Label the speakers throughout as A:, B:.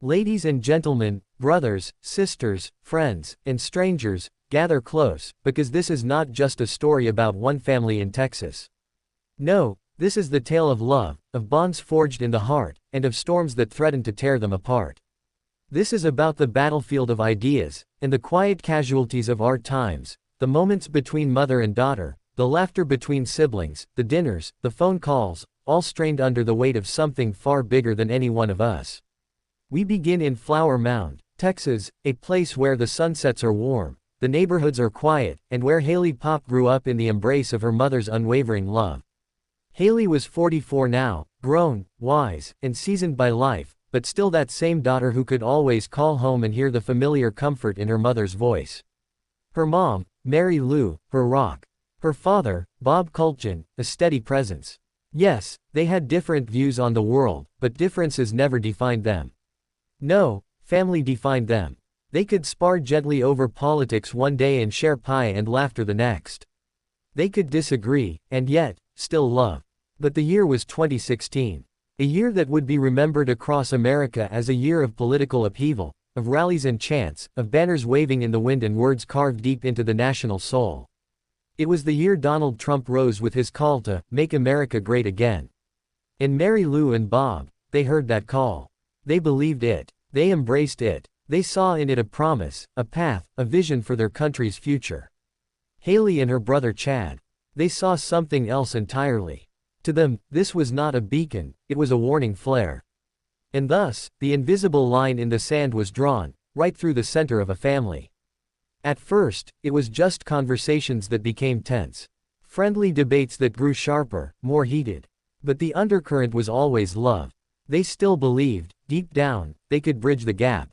A: Ladies and gentlemen, brothers, sisters, friends, and strangers, gather close, because this is not just a story about one family in Texas. No, this is the tale of love, of bonds forged in the heart, and of storms that threaten to tear them apart. This is about the battlefield of ideas, and the quiet casualties of our times, the moments between mother and daughter, the laughter between siblings, the dinners, the phone calls, all strained under the weight of something far bigger than any one of us. We begin in Flower Mound, Texas, a place where the sunsets are warm, the neighborhoods are quiet, and where Haley Pop grew up in the embrace of her mother's unwavering love. Haley was 44 now, grown, wise, and seasoned by life, but still that same daughter who could always call home and hear the familiar comfort in her mother's voice. Her mom, Mary Lou, her rock. Her father, Bob Kultgen, a steady presence. Yes, they had different views on the world, but differences never defined them. No, family defined them. They could spar gently over politics one day and share pie and laughter the next. They could disagree, and yet, still love. But the year was 2016. A year that would be remembered across America as a year of political upheaval, of rallies and chants, of banners waving in the wind and words carved deep into the national soul. It was the year Donald Trump rose with his call to "Make America Great Again." And Mary Lou and Bob, they heard that call. They believed it. They embraced it. They saw in it a promise, a path, a vision for their country's future. Haley and her brother Chad, they saw something else entirely. To them, this was not a beacon, it was a warning flare. And thus, the invisible line in the sand was drawn, right through the center of a family. At first, it was just conversations that became tense. Friendly debates that grew sharper, more heated. But the undercurrent was always love. They still believed, deep down, they could bridge the gap.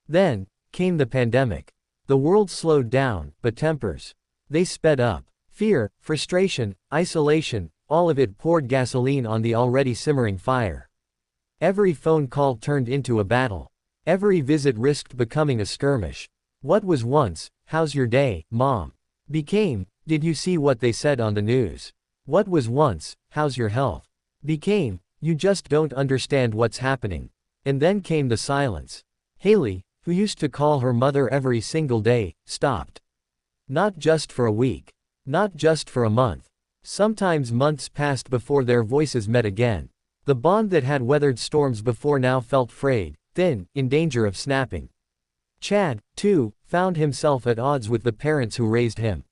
A: Then came the pandemic. The world slowed down, but tempers, they sped up. Fear, frustration, isolation, all of it poured gasoline on the already simmering fire. Every phone call turned into a battle. Every visit risked becoming a skirmish. What was once, "How's your day, Mom?" became, "Did you see what they said on the news?" What was once, "How's your health?" became, "You just don't understand what's happening." And then came the silence. Haley, who used to call her mother every single day, stopped. Not just for a week. Not just for a month. Sometimes months passed before their voices met again. The bond that had weathered storms before now felt frayed, thin, in danger of snapping. Chad, too, found himself at odds with the parents who raised him.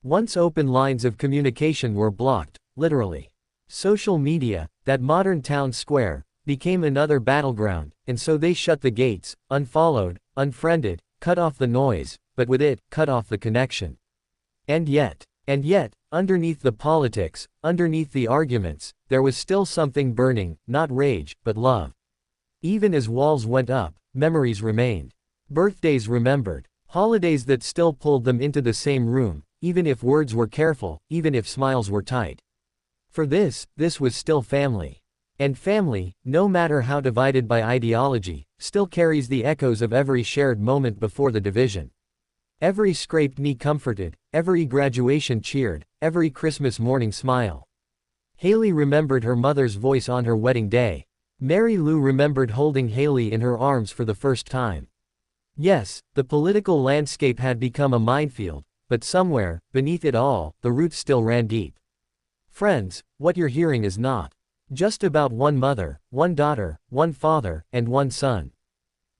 A: Once open lines of communication were blocked, literally. Social media, that modern town square, became another battleground, and so they shut the gates, unfollowed, unfriended, cut off the noise, but with it, cut off the connection. And yet, underneath the politics, underneath the arguments, there was still something burning, not rage, but love. Even as walls went up, memories remained. Birthdays remembered. Holidays that still pulled them into the same room, even if words were careful, even if smiles were tight. For this was still family. And family, no matter how divided by ideology, still carries the echoes of every shared moment before the division. Every scraped knee comforted, every graduation cheered, every Christmas morning smile. Haley remembered her mother's voice on her wedding day. Mary Lou remembered holding Haley in her arms for the first time. Yes, the political landscape had become a minefield, but somewhere, beneath it all, the roots still ran deep. Friends, what you're hearing is not just about one mother, one daughter, one father, and one son.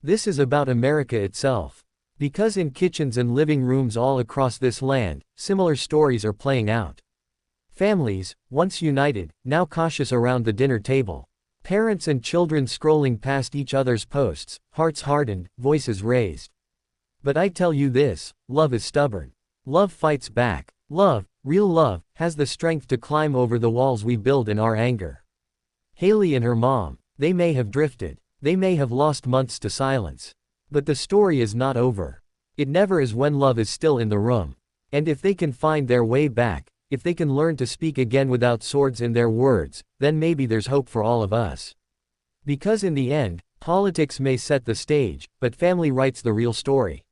A: This is about America itself. Because in kitchens and living rooms all across this land, similar stories are playing out. Families, once united, now cautious around the dinner table. Parents and children scrolling past each other's posts, hearts hardened, voices raised. But I tell you this, love is stubborn. Love fights back. Love, real love, has the strength to climb over the walls we build in our anger. Haley and her mom, they may have drifted. They may have lost months to silence. But the story is not over. It never is when love is still in the room. And if they can find their way back, if they can learn to speak again without swords in their words, then maybe there's hope for all of us. Because in the end, politics may set the stage, but family writes the real story.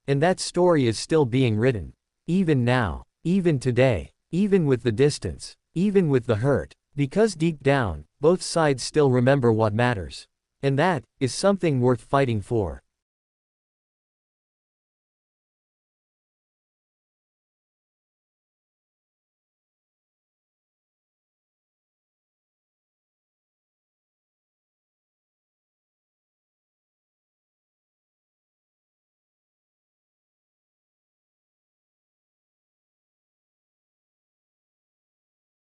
A: And that story is still being written. Even now, even today, even with the distance, even with the hurt. Because deep down, both sides still remember what matters. And that is something worth fighting for.